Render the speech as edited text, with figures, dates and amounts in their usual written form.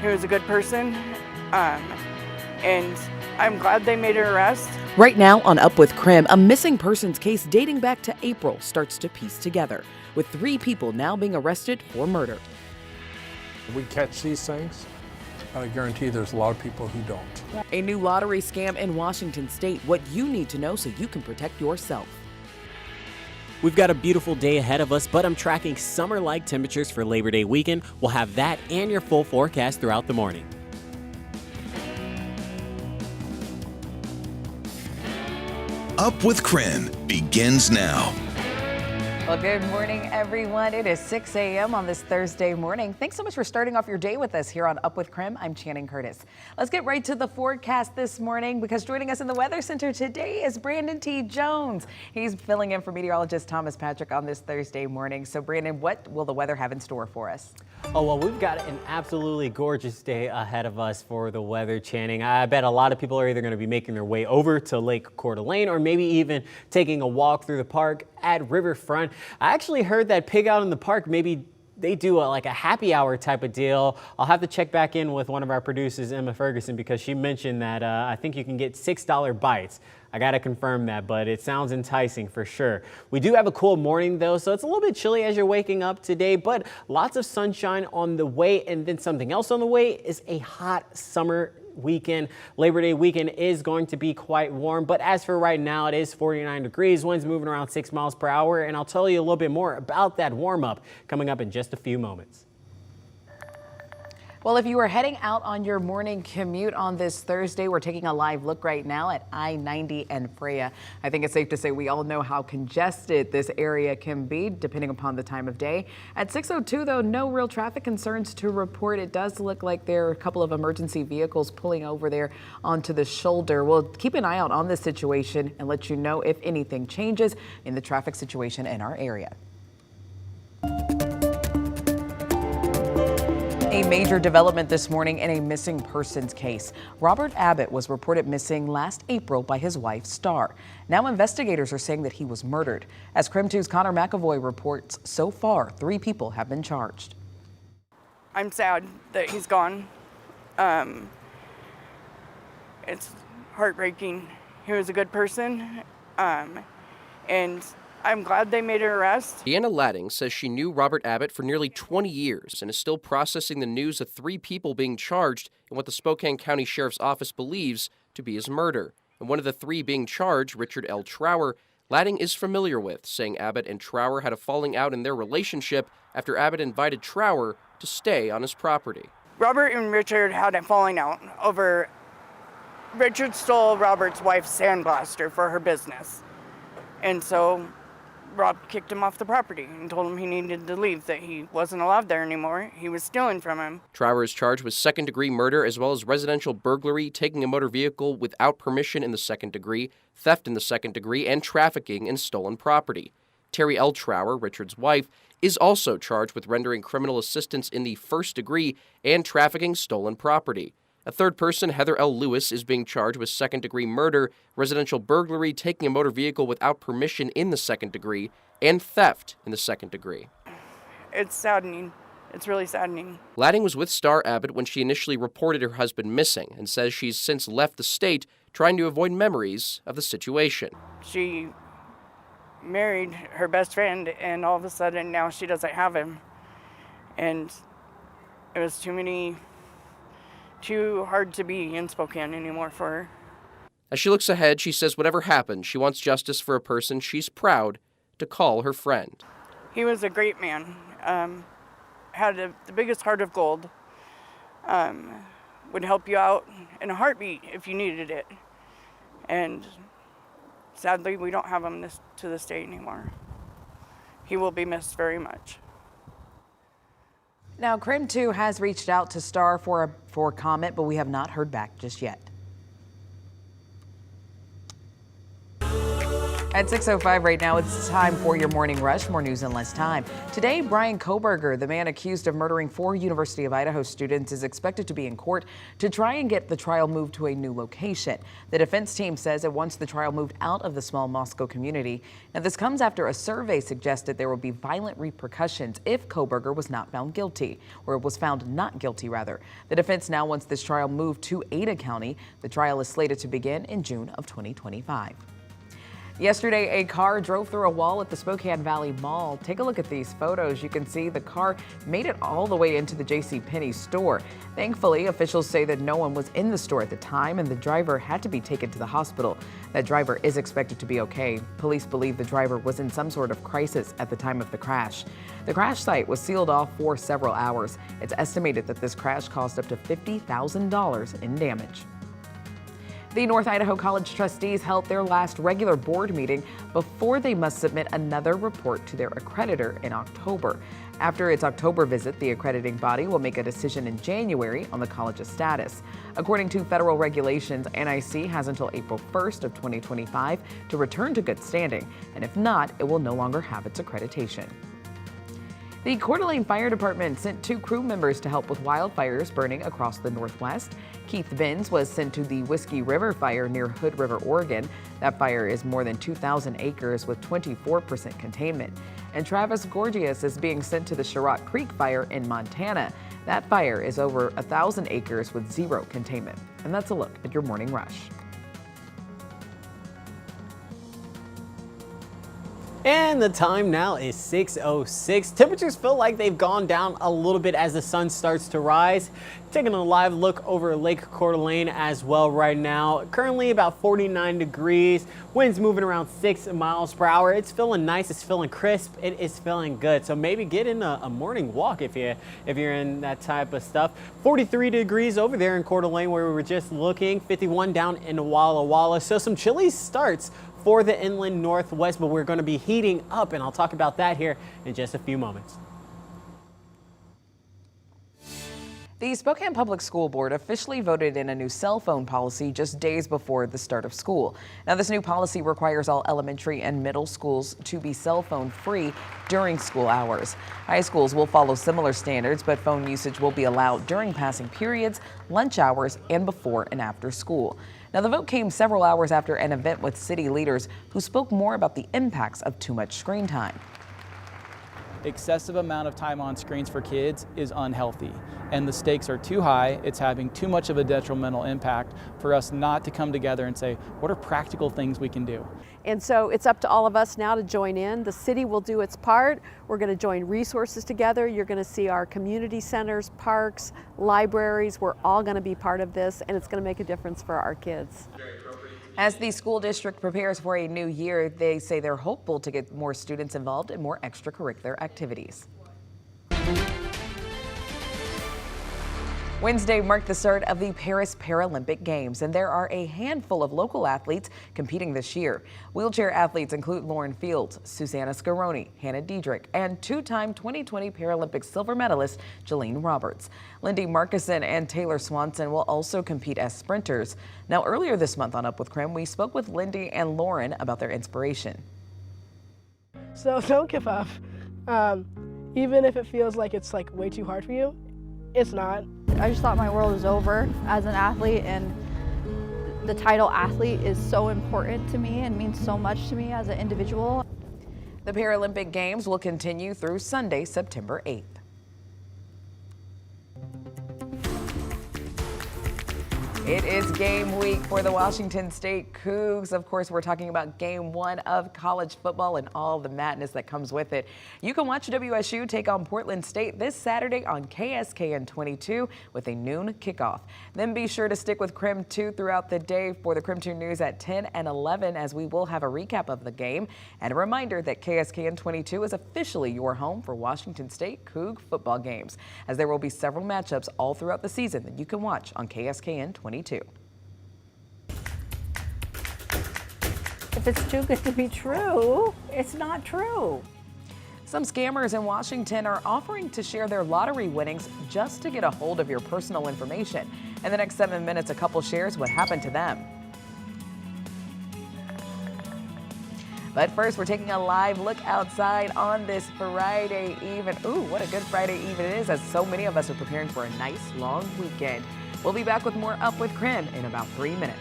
He was a good person, and I'm glad they made an arrest. Right now on Up with KREM, a missing persons case dating back to April starts to piece together, with 3 people now being arrested for murder. If we catch these things, I guarantee there's a lot of people who don't. A new lottery scam in Washington state, what you need to know so you can protect yourself. We've got a beautiful day ahead of us, but I'm tracking summer-like temperatures for Labor Day weekend. We'll have that and your full forecast throughout the morning. Up with KREM begins now. Well, good morning, everyone. It is 6 a.m. on this Thursday morning. Thanks so much for starting off your day with us here on Up with KREM. I'm Channing Curtis. Let's get right to the forecast this morning, because joining us in the Weather Center today is Brandon T. Jones. He's filling in for meteorologist Thomas Patrick on this Thursday morning. So, Brandon, what will the weather have in store for us? Oh, well, we've got an absolutely gorgeous day ahead of us for the weather, Channing. I bet a lot of people are either going to be making their way over to Lake Coeur d'Alene or maybe even taking a walk through the park at Riverfront. I actually heard that Pig Out in the Park, maybe they do like a happy hour type of deal. I'll have to check back in with one of our producers, Emma Ferguson, because she mentioned that I think you can get $6 bites. I got to confirm that, but it sounds enticing for sure. We do have a cool morning though, so it's a little bit chilly as you're waking up today, but lots of sunshine on the way. And then something else on the way is a hot summer weekend. Labor Day weekend is going to be quite warm, but as for right now, it is 49 degrees. Winds moving around 6 miles per hour, and I'll tell you a little bit more about that warm up coming up in just a few moments. Well, if you are heading out on your morning commute on this Thursday, we're taking a live look right now at I-90 and Freya. I think it's safe to say we all know how congested this area can be depending upon the time of day. At 6:02, though, no real traffic concerns to report. It does look like there are a couple of emergency vehicles pulling over there onto the shoulder. We'll keep an eye out on this situation and let you know if anything changes in the traffic situation in our area. A major development this morning in a missing persons case. Robert Abbott was reported missing last April by his wife, Star. Now investigators are saying that he was murdered. As KREM 2's Connor McAvoy reports, so far, 3 people have been charged. I'm sad that he's gone. It's heartbreaking. He was a good person, and I'm glad they made an arrest. Deanna Ladding says she knew Robert Abbott for nearly 20 years and is still processing the news of 3 people being charged in what the Spokane County Sheriff's Office believes to be his murder. And one of the 3 being charged, Richard L. Trower, Ladding is familiar with, saying Abbott and Trower had a falling out in their relationship after Abbott invited Trower to stay on his property. Robert and Richard had a falling out over Richard stole Robert's wife's sandblaster for her business. And so Rob kicked him off the property and told him he needed to leave, that he wasn't allowed there anymore. He was stealing from him. Trower is charged with second-degree murder as well as residential burglary, taking a motor vehicle without permission in the second degree, theft in the second degree, and trafficking in stolen property. Terry L. Trower, Richard's wife, is also charged with rendering criminal assistance in the first degree and trafficking stolen property. A third person, Heather L. Lewis, is being charged with second-degree murder, residential burglary, taking a motor vehicle without permission in the second degree, and theft in the second degree. It's saddening. It's really saddening. Ladding was with Star Abbott when she initially reported her husband missing and says she's since left the state trying to avoid memories of the situation. She married her best friend, and all of a sudden now she doesn't have him. And it was too hard to be in Spokane anymore for her. As she looks ahead, she says whatever happens, she wants justice for a person she's proud to call her friend. He was a great man, had the biggest heart of gold, would help you out in a heartbeat if you needed it. And sadly, we don't have him to this day anymore. He will be missed very much. Now, KREM 2 has reached out to Star for comment, but we have not heard back just yet. At 6:05 right now, it's time for your morning rush. More news in less time. Today, Bryan Kohberger, the man accused of murdering 4 University of Idaho students, is expected to be in court to try and get the trial moved to a new location. The defense team says it wants the trial moved out of the small Moscow community. Now, this comes after a survey suggested there will be violent repercussions if Kohberger was not found guilty, or was found not guilty, rather. The defense now wants this trial moved to Ada County. The trial is slated to begin in June of 2025. Yesterday, a car drove through a wall at the Spokane Valley Mall. Take a look at these photos. You can see the car made it all the way into the JCPenney store. Thankfully, officials say that no one was in the store at the time and the driver had to be taken to the hospital. That driver is expected to be okay. Police believe the driver was in some sort of crisis at the time of the crash. The crash site was sealed off for several hours. It's estimated that this crash caused up to $50,000 in damage. The North Idaho College trustees held their last regular board meeting before they must submit another report to their accreditor in October. After its October visit, the accrediting body will make a decision in January on the college's status. According to federal regulations, NIC has until April 1st of 2025 to return to good standing, and if not, it will no longer have its accreditation. The Coeur d'Alene Fire Department sent 2 crew members to help with wildfires burning across the Northwest. Keith Benz was sent to the Whiskey River fire near Hood River, Oregon. That fire is more than 2,000 acres with 24% containment. And Travis Gorgias is being sent to the Chirot Creek fire in Montana. That fire is over 1,000 acres with 0 containment. And that's a look at your morning rush. And the time now is 6:06. Temperatures feel like they've gone down a little bit as the sun starts to rise. Taking a live look over Lake Coeur d'Alene as well right now. Currently about 49 degrees. Winds moving around 6 miles per hour. It's feeling nice. It's feeling crisp. It is feeling good. So maybe get in a morning walk if you're in that type of stuff. 43 degrees over there in Coeur d'Alene where we were just looking. 51 down in Walla Walla. So some chilly starts for the inland Northwest, but we're going to be heating up, and I'll talk about that here in just a few moments. The Spokane Public School Board officially voted in a new cell phone policy just days before the start of school. Now, this new policy requires all elementary and middle schools to be cell phone free during school hours. High schools will follow similar standards, but phone usage will be allowed during passing periods, lunch hours, and before and after school. Now, the vote came several hours after an event with city leaders who spoke more about the impacts of too much screen time. Excessive amount of time on screens for kids is unhealthy, and the stakes are too high. It's having too much of a detrimental impact for us not to come together and say, what are practical things we can do? And so it's up to all of us now to join in. The city will do its part. We're going to join resources together. You're going to see our community centers, parks, libraries. We're all going to be part of this, and it's going to make a difference for our kids. As the school district prepares for a new year, they say they're hopeful to get more students involved in more extracurricular activities. Wednesday marked the start of the Paris Paralympic Games, and there are a handful of local athletes competing this year. Wheelchair athletes include Lauren Fields, Susanna Scaroni, Hannah Diedrich, and 2-time 2020 Paralympic silver medalist Jolene Roberts. Lindy Markison and Taylor Swanson will also compete as sprinters. Now, earlier this month on Up with KREM, we spoke with Lindy and Lauren about their inspiration. So don't give up. Even if it feels like it's way too hard for you, it's not. I just thought my world was over as an athlete, and the title athlete is so important to me and means so much to me as an individual. The Paralympic Games will continue through Sunday, September 8th. It is game week for the Washington State Cougs. Of course, we're talking about game 1 of college football and all the madness that comes with it. You can watch WSU take on Portland State this Saturday on KSKN 22 with a noon kickoff. Then be sure to stick with KREM 2 throughout the day for the KREM 2 news at 10 and 11 as we will have a recap of the game. And a reminder that KSKN 22 is officially your home for Washington State Coug football games, as there will be several matchups all throughout the season that you can watch on KSKN 22. If it's too good to be true, it's not true. Some scammers in Washington are offering to share their lottery winnings just to get a hold of your personal information. In the next 7 minutes, a couple shares what happened to them. But first, we're taking a live look outside on this Friday even. Ooh, what a good Friday even it is, as so many of us are preparing for a nice long weekend. We'll be back with more Up with KREM in about 3 minutes.